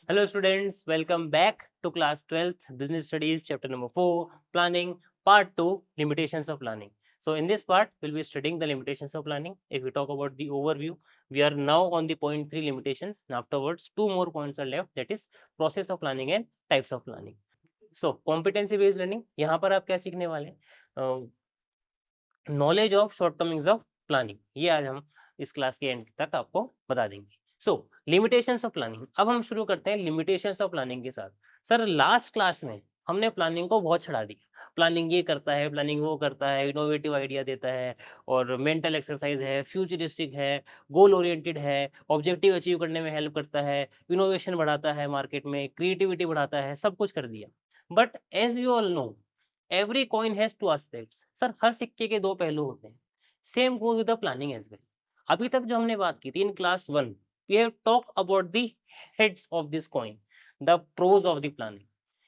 Hello students, welcome back to class 12th Business Studies chapter number 4 Planning part 2 Limitations of Planning. So in this part we'll be studying the limitations of planning. If we talk about the overview, we are now on the point 3 limitations and afterwards two more points are left, that is process of planning and types of planning. So competency based learning, यहाँ पर आप क्या सीखने वाले हैं? Knowledge of short termings of planning, ये आज हम इस क्लास के एंड तक आपको बता देंगे। सो लिमिटेशंस ऑफ प्लानिंग, अब हम शुरू करते हैं लिमिटेशंस ऑफ प्लानिंग के साथ। सर लास्ट क्लास में हमने प्लानिंग को बहुत चढ़ा दिया, प्लानिंग ये करता है, प्लानिंग वो करता है, इनोवेटिव आइडिया देता है और मेंटल एक्सरसाइज है, फ्यूचरिस्टिक है, गोल ओरिएंटेड है, ऑब्जेक्टिव अचीव करने में हेल्प करता है, इनोवेशन बढ़ाता है, मार्केट में क्रिएटिविटी बढ़ाता है, सब कुछ कर दिया। But as you all know, every coin has two aspects. Sir हर सिक्के के दो पहलू होते हैं। Same goes with the planning as well. अभी तक जो हमने बात की थी in class 1, we have talk about the heads of this coin, the pros of the planning.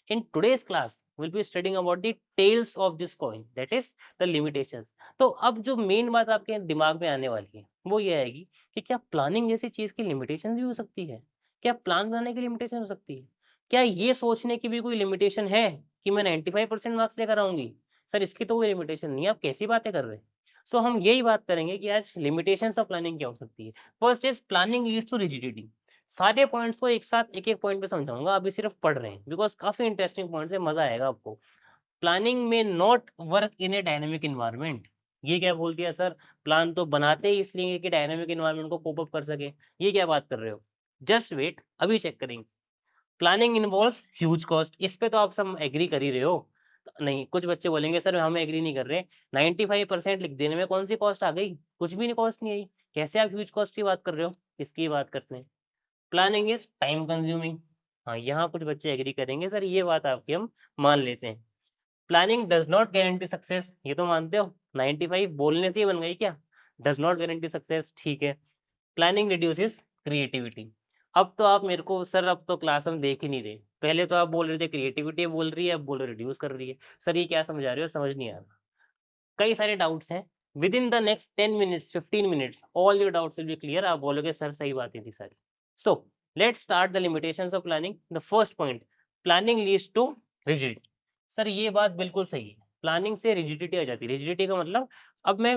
In today's class, we'll be studying about the tails of this coin, that is the limitations. तो अब जो main बात आपके दिमाग में आने वाली है वो ये आएगी कि क्या प्लानिंग जैसी चीज की लिमिटेशन भी हो सकती है? क्या प्लान बनाने की लिमिटेशन हो सकती है? क्या ये सोचने की भी कोई लिमिटेशन है कि मैं 95% मार्क्स लेकर आऊंगी? सर इसकी तो कोई लिमिटेशन नहीं है, आप कैसी बातें कर रहे हैं? सो हम यही बात करेंगे कि आज लिमिटेशंस ऑफ प्लानिंग क्या हो सकती है। First is planning leads to rigidity. सारे पॉइंट्स को एक साथ एक-एक पॉइंट पे समझाऊँगा, अभी सिर्फ पढ़ रहे हैं बिकॉज़ काफ़ी इंटरेस्टिंग पॉइंट्स है, मज़ा आएगा आपको। प्लानिंग में not work in a dynamic environment. ये क्या बोल दिया सर? प्लान तो बनाते ही इसलिए हैं कि डायनामिक एनवायरनमेंट को कोप अप कर सकें। ये क्या बात कर रहे हो? जस्ट वेट, अभी चेक करेंगे। प्लानिंग इन्वॉल्व्स ह्यूज कॉस्ट, इस पे तो आप सब एग्री कर ही रहे हो। नहीं, कुछ बच्चे बोलेंगे सर हम एग्री नहीं कर रहे, 95% लिख देने में कौन सी कॉस्ट आ गई? कुछ भी नहीं कॉस्ट नहीं आई। कैसे आप ह्यूज कॉस्ट की बात कर रहे हो? इसकी बात करते हैं। Planning is time consuming. हाँ, यहाँ कुछ बच्चे एग्री करेंगे सर ये बात आपकी हम मान लेते हैं। Planning does not guarantee success, ये तो मानते हो? 95 बोलने से ही बन गई क्या? डज़ नॉट गारंटी सक्सेस, ठीक है। Planning reduces creativity. अब तो आप मेरे को सर अब तो क्लास हम देख ही नहीं रहे। पहले तो आप बोल रहे थे क्रिएटिविटी बोल रही है, अब बोल रहे हो रिड्यूस कर रही है। सर ये क्या समझा रहे हो? समझ नहीं आ रहा। कई सारे डाउट्स हैं। Within the next 10 minutes, 15 minutes all your doubts will be clear. आप बोलोगे सर सही बातें थी सारी। So let's start the limitations of planning. The first point, planning leads to rigidity. Sir ये बात बिल्कुल सही है। प्लानिंग से रिजिडिटी आ जाती है। रिजिडिटी का मतलब अब मैं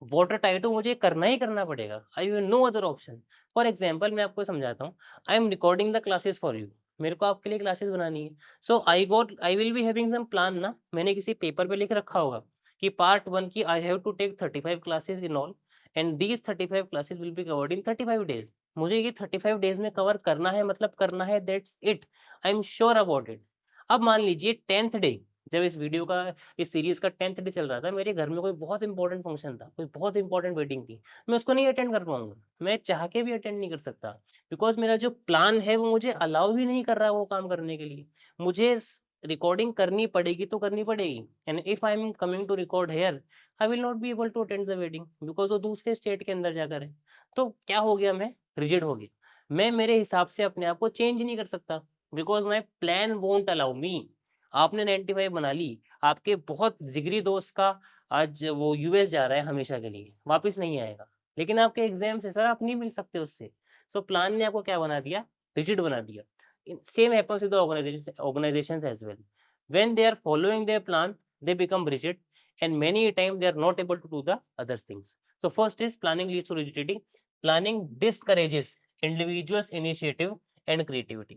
वाटर टाइट हूँ, मुझे करना ही करना पड़ेगा। I have no other option. For example मैं आपको समझाता हूँ। I am recording the classes for you. मेरे को आपके लिए क्लासेस बनानी है। So I will be having some plan ना, मैंने किसी पेपर पे लिख रखा होगा कि पार्ट 1 की I have to take 35 classes in all and these 35 classes will be covered in 35 days. मुझे ये 35 डेज में कवर करना है, मतलब करना है, that's it. I am sure about it. अब मान लीजिए 10th डे, जब इस वीडियो का, इस सीरीज़ का 10th डे चल रहा था, मेरे घर में कोई बहुत इंपॉर्टेंट फंक्शन था, कोई बहुत इंपॉर्टेंट वेडिंग थी। मैं उसको नहीं अटेंड कर पाऊँगा। मैं चाह के भी अटेंड नहीं कर सकता, बिकॉज़ मेरा जो प्लान है वो मुझे अलाउ ही नहीं कर रहा वो काम करने के लिए। मुझे स रिकॉर्डिंग करनी पड़ेगी तो करनी पड़ेगी, and if I am coming to record here, I will not be able to attend the wedding because वो दूसरे स्टेट के अंदर जाकर है। तो क्या हो गया, मैं रिजिड हो गया। मैं मेरे हिसाब से अपने आप को चेंज नहीं कर सकता because my plan won't allow me. आपने 95 बना ली, आपके बहुत जिगरी दोस्त का आज वो यूएस जा रहा है हमेशा के लिए, वापस नहीं आएगा। लेकिन आपके एग्ज़ाम्स है सर, आप नहीं मिल सकते उससे। सो प्लान ने आपको क्या बना दिया? रिजिड बना दिया। Same happens with the organisations as well. When they are following their plan, they become rigid and many time they are not able to do the other things. So first is planning leads to rigidity. Planning discourages individuals initiative and creativity.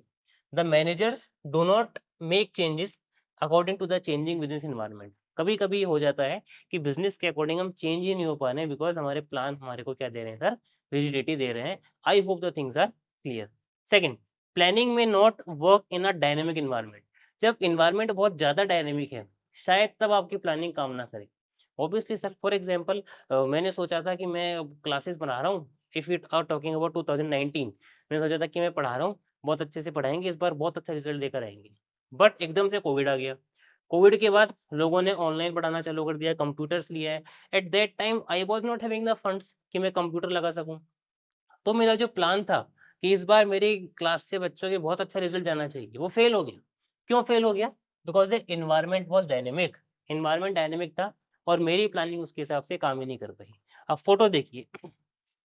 The managers do not make changes according to the changing business environment. कभी-कभी हो जाता है कि business के according हम change ही नहीं हो पा रहे हैं बिकॉज़ हमारे प्लान हमारे को क्या दे रहे हैं सर? रिजिडिटी दे रहे हैं। I hope the things are clear. Second, planning में not work in a dynamic environment. जब एनवायरनमेंट बहुत ज़्यादा डायनामिक है, शायद तब आपकी प्लानिंग काम ना करे। ऑब्वियसली सर, फॉर एग्जांपल मैंने सोचा था कि मैं क्लासेस बना रहा हूँ, if you are talking about 2019, मैंने सोचा था कि मैं पढ़ा रहा हूँ, बहुत अच्छे से पढ़ाएँगे, इस बार बहुत अच्छा रिज़ल्ट लेकर आएँगे। बट एकदम से कोविड आ गया। कोविड के बाद लोगों ने ऑनलाइन पढ़ाना चालू कर दिया, कंप्यूटर्स लिया है। At that time I was not having the funds कि मैं कंप्यूटर लगा सकूँ। तो मेरा जो प्लान था कि इस बार मेरी क्लास से बच्चों के बहुत अच्छा रिज़ल्ट जाना चाहिए, वो फेल हो गया। क्यों फेल हो गया? Because the environment was dynamic. Environment dynamic था और मेरी प्लानिंग उसके हिसाब से काम ही नहीं कर पाई। अब फ़ोटो देखिए,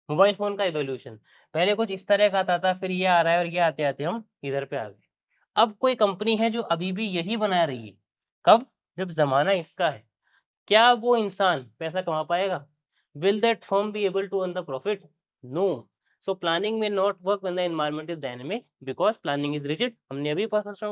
मोबाइल फ़ोन का इवोल्यूशन, पहले कुछ इस तरह का आता था, फिर ये आ रहा है और ये आते-आते हम इधर पे आ गए। अब कोई कंपनी है जो अभी भी यही बना रही है, कब? जब ज़माना इसका है। क्या वो इंसान पैसा कमा पाएगा? Will that firm be able to earn the profit? No. So planning may not work when the environment is dynamic because planning is rigid. हमने अभी फर्स्ट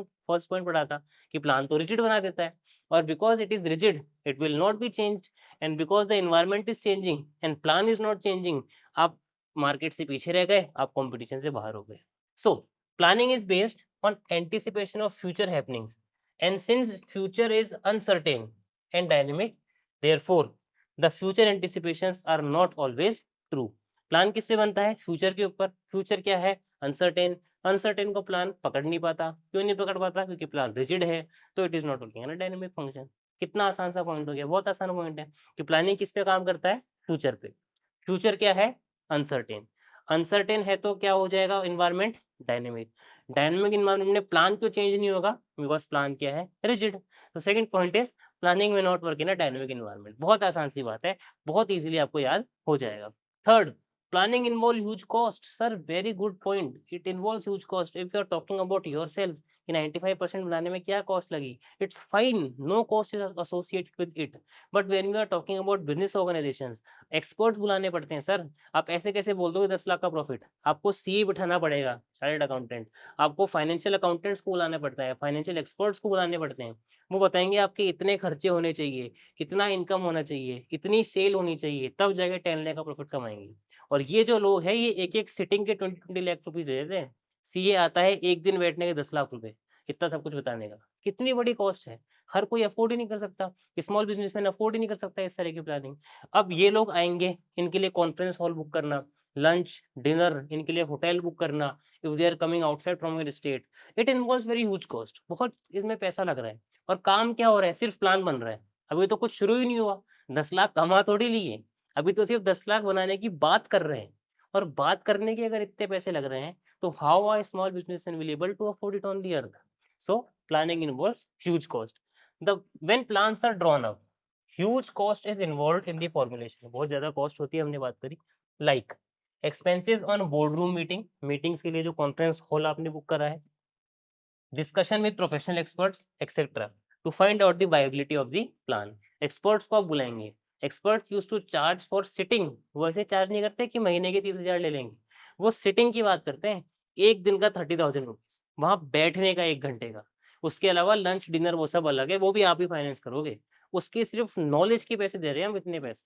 पॉइंट पढ़ा था कि प्लान तो रिजिड बना देता है और because it is rigid, it will not be changed and because the environment is changing and plan is not changing, आप मार्केट से पीछे रह गए, आप कंपटीशन से बाहर हो गए. So planning is based on anticipation of future happenings and since future is uncertain and dynamic, therefore the future anticipations are not always true. Plan किससे बनता है? फ्यूचर के ऊपर. फ्यूचर क्या है? अनसर्टेन. अनसर्टेन को प्लान पकड़ नहीं पाता. क्यों नहीं पकड़ पाता? क्योंकि प्लान रिजिड है, तो it is not working on a dynamic function. कितना आसान सा पॉइंट हो गया, बहुत आसान पॉइंट है कि प्लानिंग किस पे काम करता है? फ्यूचर पे. फ्यूचर क्या है? अनसर्टेन. अनसर्टेन है तो क्या हो जाएगा इन्वायरमेंट? डायनेमिक. डायनेमिक इन्वायरमेंट में प्लान क्यों चेंज नहीं होगा? बिकॉज प्लान क्या है? रिजिड. तो सेकंड पॉइंट इज प्लानिंग में not work in a dynamic environment. बहुत आसान सी बात है, बहुत इजीली आपको याद हो जाएगा. Third, planning involve huge cost. Sir very good point, it involves huge cost. If you are talking about yourself कि 95% बनाने में क्या कॉस्ट लगी, it's fine, no cost is associated with it. But when you are talking about business organisations, experts बुलाने पड़ते हैं sir. आप ऐसे कैसे बोल दोगे 10 लाख का प्रॉफिट? आपको सीए बिठाना पड़ेगा, चार्टर्ड अकाउंटेंट. आपको फाइनेंशियल अकाउंटेंट्स को बुलाना पड़ता है, फाइनेंशियल एक्सपर्ट्स को बुलाने पड़ते हैं. वो बताएँगे आपके इतने खर्चे होने चाहिए, इतना इनकम होना चाहिए, इतनी सेल होनी चाहिए, तब जाके 10 लाख का प्रॉफिट कमाएँगे. और ये जो लोग हैं, ये एक-एक सिटिंग के 20-20 लाख रुपीज़ ले लेते हैं. सीए आता है 1 दिन बैठने के 10 लाख रुपए, इतना सब कुछ बताने का. कितनी बड़ी कॉस्ट है, हर कोई अफ़ोर्ड ही नहीं कर सकता. स्मॉल बिज़नेसमैन अफ़ोर्ड ही नहीं कर सकता इस तरह की प्लानिंग. अब ये लोग आएँगे, इनके लिए कॉन्फ्रेंस हॉल बुक करना, लंच, डिनर, इनके लिए होटल बुक करना, if they are coming outside from your state, it involves very huge cost. बहुत इसमें पैसा लग रहा है. और काम क्या हो रहा है? सिर्फ प्लान बन रहा है. अभी तो कुछ शुरू ही नहीं हुआ. 10 लाख कमा थोड़ी लिए. अभी तो सिर्फ 10 लाख बनाने की बात कर रहे हैं. और बात करने के अगर इतने पैसे लग रहे हैं, तो how are small businessman will able to afford it on the earth? So planning involves huge cost. The when plans are drawn up, huge cost is involved in the formulation. बहुत ज़्यादा कॉस्ट होती है, हमने बात करी. Like expenses on board room meeting, meetings के लिए जो कॉन्फ्रेंस हॉल आपने बुक करा है, discussion with professional experts etcetera to find out the viability of the plan. Experts को आप बुलाएंगे. Experts used to charge for sitting. वो ऐसे चार्ज नहीं करते कि महीने के 30,000 ले लेंगे. वो सिटिंग की बात करते हैं. एक दिन का 30,000 रुपीज, वहां बैठने का 1 घंटे का. उसके अलावा लंच डिनर वो सब अलग है, वो भी आप ही फाइनेंस करोगे. उसके सिर्फ नॉलेज के पैसे दे रहे हैं हम, इतने पैसे.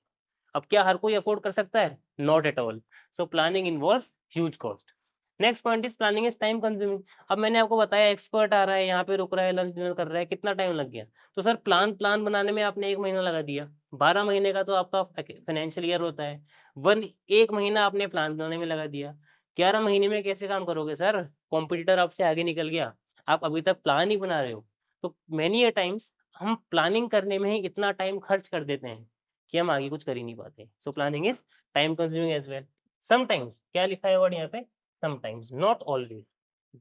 अब क्या हर कोई अफोर्ड कर सकता है? Not at all. So planning involves huge cost. Next point is planning is time consuming. अब मैंने आपको बताया एक्सपर्ट आ रहा है, यहाँ पे रुक रहा है, लंच डिनर कर रहा है, कितना टाइम लग गया? तो सर प्लान प्लान बनाने में आपने 1 महीना लगा दिया. 12 महीने का तो आपका फाइनेंशियल ईयर होता है. 1 महीना आपने प्लान बनाने में लगा दिया. 11 महीने में कैसे काम करोगे सर? कॉम्पिटिटर आपसे आगे निकल गया, आप अभी तक प्लान ही बना रहे हो. तो मेनी अ टाइम्स हम प्लानिंग करने में ही इतना टाइम खर्च कर देते हैं कि हम आगे कुछ कर ही नहीं पाते. So planning is time consuming as well. Sometimes क्या लिखा है वर्ड यहाँ पे? Sometimes, not always.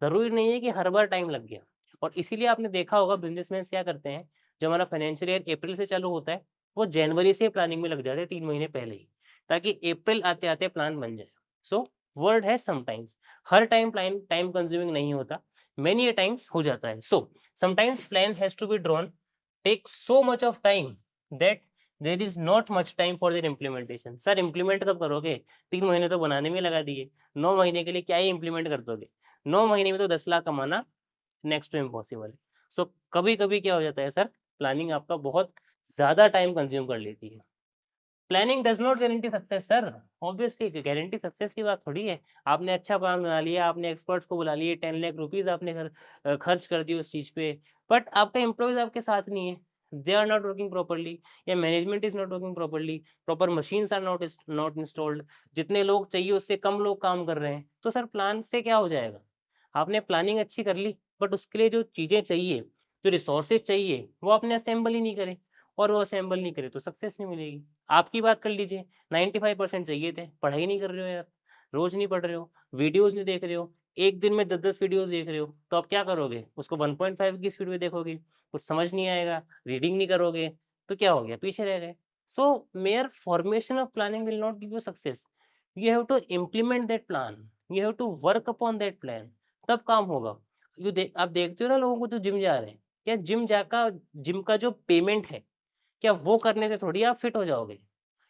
ज़रूरी नहीं है कि हर बार टाइम लग गया. और इसीलिए आपने देखा होगा बिज़नेसमैन क्या करते हैं, जब हमारा फाइनेंशियल ईयर अप्रैल से चालू होता है, वो जनवरी से प्लानिंग में लग जाते हैं 3 महीने पहले ही, ताकि अप्रैल आते-आते प्लान बन जाए. सो वर्ड है समटाइम्स. हर टाइम प्लान टाइम कंज्यूमिंग नहीं होता, मेनी अ टाइम्स हो जाता है. So sometimes plan has to be drawn, take so much of time that there is not much time for their implementation. Sir implement कब करोगे? 3 महीने तो बनाने में लगा दिए. 9 महीने के लिए क्या ही इम्प्लीमेंट कर दोगे? 9 महीने में तो 10 लाख कमाना नेक्स्ट टू इम्पॉसिबल है. सो कभी-कभी क्या हो जाता है सर, प्लानिंग आपका बहुत ज़्यादा टाइम कंज़्यूम कर लेती है. Planning does not guarantee success sir. Obviously guarantee success की बात थोड़ी है. आपने अच्छा प्लान बना लिया, आपने एक्सपर्ट्स को बुला लिए, 10 लाख रुपीज़ आपने खर्च कर दिए उस चीज़ पे, बट आपका एम्प्लॉइज़ आपके साथ नहीं है. They are not working properly या management is not working properly, proper machines are not installed, जितने लोग चाहिए उससे कम लोग काम कर रहे हैं. तो सर प्लान से क्या हो जाएगा? आपने प्लानिंग अच्छी कर ली, बट उसके लिए जो चीज़ें चाहिए, जो रिसोर्सेज़ चाहिए, वो आपने असेंबल ही नहीं करे. और वो असेंबल नहीं करे तो सक्सेस नहीं मिलेगी. आपकी बात कर लीजिए, 95% चाहिए थे, पढ़ाई नहीं कर रहे हो यार, रोज़ नहीं पढ़ रहे हो, वीडियोज़ नहीं देख रहे हो, 1 दिन में 10-10 वीडियोज़ देख रहे हो, तो आप क्या करोगे? उसको 1.5 की स्पीड में देखोगे, कुछ समझ नहीं आएगा, रीडिंग नहीं करोगे, तो क्या हो गया? पीछे रह गए. So mere formation of planning will not give you success. You have to implement that plan, you have to work upon that plan, तब काम होगा। आप देखते हो ना लोगों को जो जिम जा रहे हैं, क्या जिम का जो पेमेंट है, क्या वो करने से थोड़ी आप फिट हो जाओगे?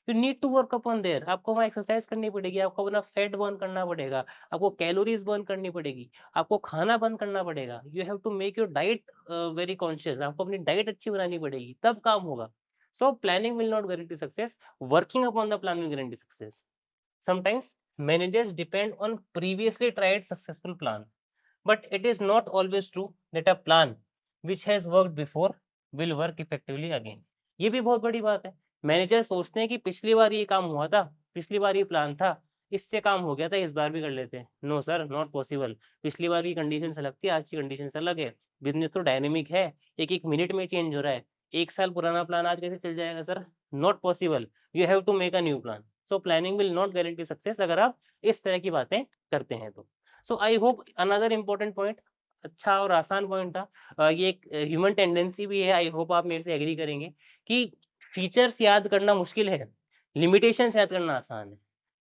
You need to work upon there, आपको वहाँ एक्सरसाइज करनी पड़ेगी, आपको अपना फैट बर्न करना पड़ेगा, आपको कैलोरीज बर्न करनी पड़ेगी, आपको खाना बंद करना पड़ेगा। You have to make your diet very conscious, आपको अपनी डाइट अच्छी बनानी पड़ेगी, तब काम होगा। So planning will not guarantee success, working upon the plan will guarantee success. Sometimes managers depend on previously tried successful plan, but it is not always true that a plan which has worked before will work effectively again. ये भी बहुत बड़ी बात है। Manager सोचते हैं कि पिछली बार ये काम हुआ था, पिछली बार ये प्लान था, इससे काम हो गया था, इस बार भी कर लेते हैं। No sir, not possible. पिछली बार की कंडीशंस अलग थी, आज की कंडीशंस अलग है। बिजनेस तो डायनेमिक है, एक-एक मिनट में चेंज हो रहा है। 1 साल पुराना प्लान आज कैसे चल जाएगा sir? Not possible. You have to make a new plan. So planning will not guarantee success अगर आप इस तरह की बातें करते हैं तो। So I hope another important point, अच्छा और आसान पॉइंट था। ये एक ह्यूमन टेंडेंसी भी है, आई होप आप मेरे से एग्री करेंगे कि फीचर्स याद करना मुश्किल है, लिमिटेशंस याद करना आसान है।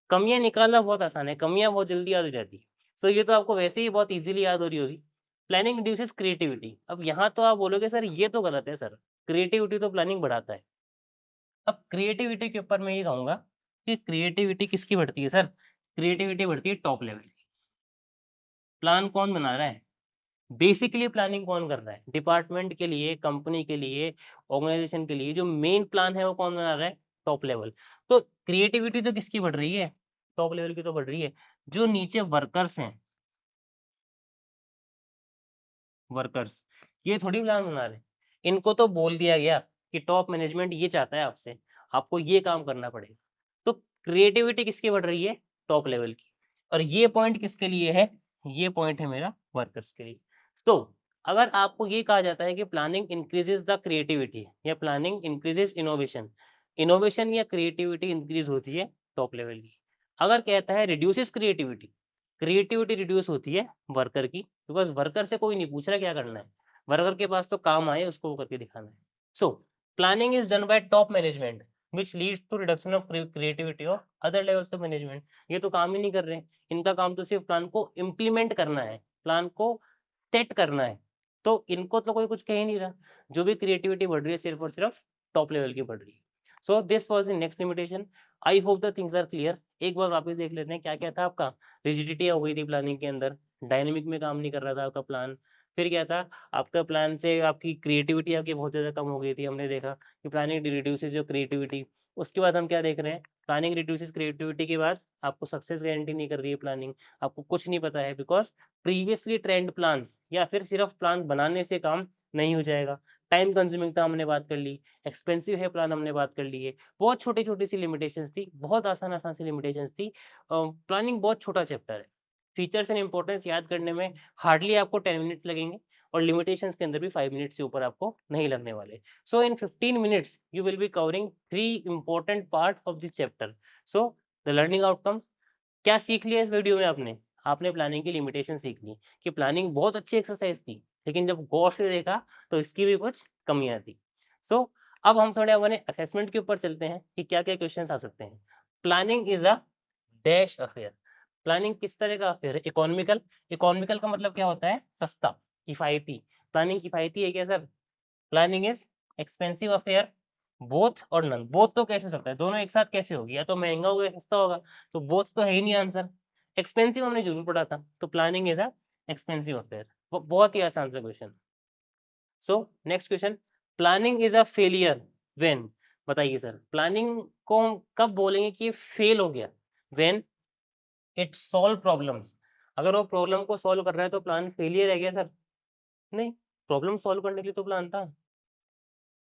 कमियाँ निकालना बहुत आसान है, कमियाँ बहुत जल्दी याद हो जाती है। सो ये तो आपको वैसे ही बहुत ईज़िली याद हो रही होगी। Planning reduces creativity. अब यहाँ तो आप बोलोगे सर ये तो गलत है सर, क्रिएटिविटी तो प्लानिंग बढ़ाता है। अब क्रिएटिविटी के ऊपर मैं ये कहूँगा कि क्रिएटिविटी किसकी बढ़ती है सर? क्रिएटिविटी बढ़ती है टॉप लेवल की। प्लान कौन बना रहा है? बेसिकली प्लानिंग कौन कर रहा है? डिपार्टमेंट के लिए, कंपनी के लिए, ऑर्गनाइज़ेशन के लिए जो मेन प्लान है वो कौन बना रहा है? Top level. तो क्रिएटिविटी तो किसकी बढ़ रही है? टॉप लेवल की तो बढ़ रही है। जो नीचे वर्कर्स हैं, वर्कर्स, ये थोड़ी प्लान बना रहे हैं। इनको तो बोल दिया गया कि टॉप मैनेजमेंट ये चाहता है आपसे, आपको ये काम करना पड़ेगा। तो क्रिएटिविटी किसकी बढ़ रही है? टॉप लेवल की। और ये पॉइंट किसके लिए है? ये पॉइंट है मेरा वर्कर्स के लिए। तो अगर आपको ये कहा जाता है कि प्लानिंग इंक्रीजेस द क्रिएटिविटी या प्लानिंग इंक्रीजेस इनोवेशन, इनोवेशन या क्रिएटिविटी इंक्रीज होती है टॉप लेवल की। अगर कहता है रिड्यूसेस क्रिएटिविटी, क्रिएटिविटी रिड्यूस होती है वर्कर की, बिकॉज़ वर्कर से कोई नहीं पूछ रहा क्या करना है। वर्कर के पास तो काम आए उसको वो करके दिखाना है। So planning is done by top management which leads to reduction of creativity of other levels of management. ये तो काम ही नहीं कर रहे हैं। इनका काम तो सिर्फ प्लान को इम्प्लीमेंट करना है, प्लान को सेट करना है। तो इनको तो कोई कुछ कह ही नहीं रहा। जो भी क्रिएटिविटी बढ़ रही है सिर्फ और सिर्फ टॉप लेवल की बढ़ रही है। So this was the next limitation. I hope the things are clear. एक बार वापस देख लेते हैं क्या-क्या था आपका। रिजिडिटी हो गई थी प्लानिंग के अंदर, डायनामिक में काम नहीं कर रहा था आपका प्लान। फिर क्या था, आपका प्लान से आपकी क्रिएटिविटी आपकी बहुत ज़्यादा कम हो गई थी, हमने देखा कि प्लानिंग रिड्यूसेस योर क्रिएटिविटी। उसके बाद हम क्या देख रहे हैं, प्लानिंग रिड्यूसेस क्रिएटिविटी के बाद आपको सक्सेस गारंटी नहीं कर रही है प्लानिंग, आपको कुछ नहीं पता है बिकॉज़ प्रीवियसली ट्रेंड प्लान्स या फिर सिर्फ प्लान बनाने से काम नहीं हो जाएगा। टाइम कंज्यूमिंग था हमने बात कर ली, एक्सपेंसिव है प्लान हमने बात कर ली है। बहुत छोटी-छोटी सी लिमिटेशंस थी, बहुत आसान-आसान सी लिमिटेशंस थी। प्लानिंग बहुत छोटा चैप्टर है। फीचर्स एंड इम्पोर्टेंस याद करने में हार्डली आपको 10 मिनट लगेंगे और लिमिटेशंस के अंदर भी 5 मिनट से ऊपर आपको नहीं लगने वाले। सो इन 15 minutes you will be covering 3 important parts of this chapter. So the learning outcome, क्या सीख लिया इस वीडियो में आपने? आपने प्लानिंग की लिमिटेशन सीख ली कि प्लानिंग बहुत अच्छी एक्सरसाइज थी, लेकिन जब गौर से देखा तो इसकी भी कुछ कमियाँ थी। सो अब हम थोड़े अपने असेसमेंट के ऊपर चलते हैं कि क्या-क्या क्वेश्चन्स आ सकते हैं। Planning is a dash affair. Planning किस तरह का अफेयर है? इकोनॉमिकल। इकोनॉमिकल का मतलब क्या होता है? सस्ता, किफ़ायती। प्लानिंग किफ़ायती है क्या sir? Planning is expensive affair, both और नन। बोथ तो कैसे हो सकता है? दोनों एक साथ कैसे होगी? या तो महँगा होगा या सस्ता होगा, तो बोथ तो है ही नहीं आंसर। एक्सपेंसिव हमने ज़रूर पढ़ा था, तो planning is a expensive affair. बहुत ही आसान सा question. So next question, planning is a failure when? बताइए सर, प्लानिंग को हम कब बोलेंगे कि ये फेल हो गया? When it solve problems. अगर वो प्रॉब्लम को सॉल्व कर रहा है तो प्लान फेलियर है क्या सर? नहीं, प्रॉब्लम सॉल्व करने के लिए तो प्लान था।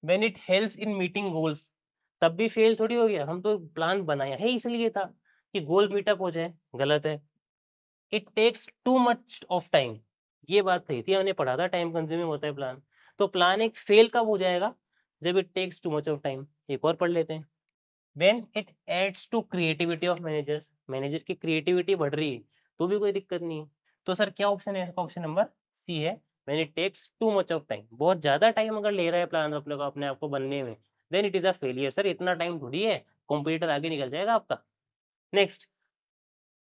When it helps in meeting goals, तब भी फेल थोड़ी हो गया, हम तो प्लान बनाया ही इसलिए था कि गोल मीटअप हो जाए, गलत है। It takes too much of time, ये बात सही थी, हमने पढ़ा था टाइम कंज्यूमिंग होता है प्लान। तो प्लान एक फेल कब हो जाएगा? जब it takes too much of time. एक और पढ़ लेते हैं। When it aids to creativity of managers, manager की क्रिएटिविटी बढ़ रही है, तो भी कोई दिक्कत नहीं है। तो सर क्या ऑप्शन है इसका? ऑप्शन नंबर सी है, when it takes too much of time. बहुत ज़्यादा टाइम अगर ले रहा है प्लान अपने आप को बनने में, then it is a failure. Sir इतना टाइम थोड़ी है, कॉम्पिटिटर आगे निकल जाएगा आपका। Next,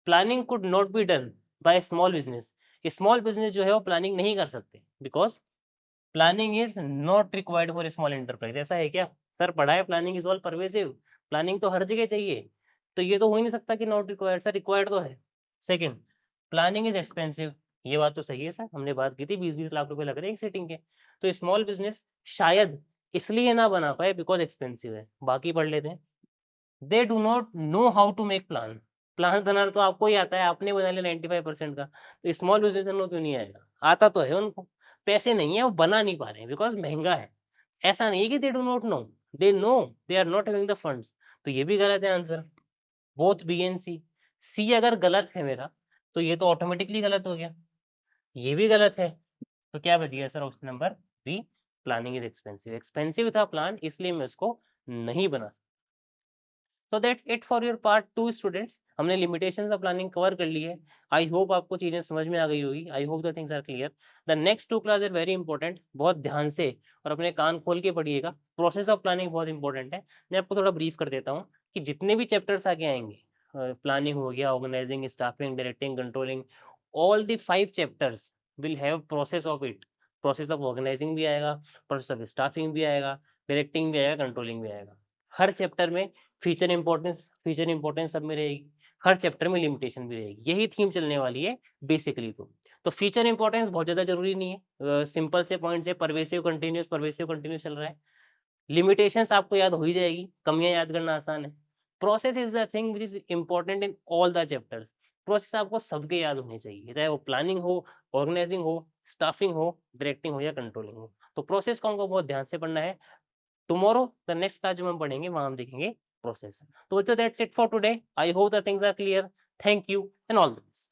planning could not be done by small business. Small business जो है वो प्लानिंग नहीं कर सकते, because planning is not required for small enterprise. ऐसा है क्या सर? पढ़ा है planning is all pervasive, planning तो हर जगह चाहिए, तो ये तो हो ही नहीं सकता कि नॉट रिक्वायर्ड। सर रिक्वायर्ड तो है। Second, planning is expensive. ये बात तो सही है सर, हमने बात की थी 20-20 लाख रुपए लग रहे हैं एक सीटिंग के। तो स्मॉल बिजनेस शायद इसलिए ना बना पाए बिकॉज एक्सपेंसिव है। बाकी पढ़ लेते हैं। They do not know how to make plan. Plan बनाना तो आपको ही आता है, आपने बना लिया 95% का, तो स्मॉल बिजनेस को क्यों नहीं आएगा? आता तो है उनको, पैसे नहीं है, वो बना नहीं पा रहे हैं बिकॉज महंगा है। ऐसा नहीं है कि they do not know, they know, they are not having the funds. तो ये भी गलत है answer, both B and C. C अगर गलत है मेरा, तो ये तो ऑटोमेटिकली गलत हो गया, ये भी गलत है। तो क्या बच गया sir? Option number B, planning is expensive. Expensive था प्लान, इसलिए मैं उसको नहीं बना सकता। So that's it for your part 2 students. हमने लिमिटेशंस ऑफ प्लानिंग कवर कर ली है। आई होप आपको चीजें समझ में आ गई होगी। I hope the things are clear. The next 2 class are very important, बहुत ध्यान से और अपने कान खोल के पढ़िएगा। प्रोसेस ऑफ प्लानिंग बहुत इंपॉर्टेंट है। मैं आपको थोड़ा ब्रीफ कर देता हूँ कि जितने भी चैप्टर्स आगे आएंगे, प्लानिंग हो गया, organising, staffing, directing, controlling, all the 5 chapters will have process of it. Process of organising भी आएगा, प्रोसेस ऑफ स्टाफिंग भी आएगा, डायरेक्टिंग भी आएगा, कंट्रोलिंग भी आएगा। हर चैप्टर में फीचर इंपॉर्टेंस सब में रहेगी, हर चैप्टर में लिमिटेशन भी रहेगी। यही थीम चलने वाली है बेसिकली। तो फीचर इंपॉर्टेंस बहुत ज्यादा जरूरी नहीं है, सिंपल से पॉइंट्स है, परवेसिव कंटिन्यूस चल रहा है। लिमिटेशंस आपको याद हो ही जाएगी, कमियां याद करना आसान है। Process is the thing which is important in all the chapters. Process आपको सबके याद होने चाहिए, चाहे वो प्लानिंग हो, ऑर्गेनाइजिंग हो, स्टाफिंग हो, डायरेक्टिंग हो या कंट्रोलिंग हो। तो प्रोसेस को हमको बहुत ध्यान से पढ़ना है। टुमारो द नेक्स्ट क्लास जो हम पढ़ेंगे वहां हम देखेंगे प्रोसेस। तो that's it for today. I hope the things are clear. Thank you and all the best.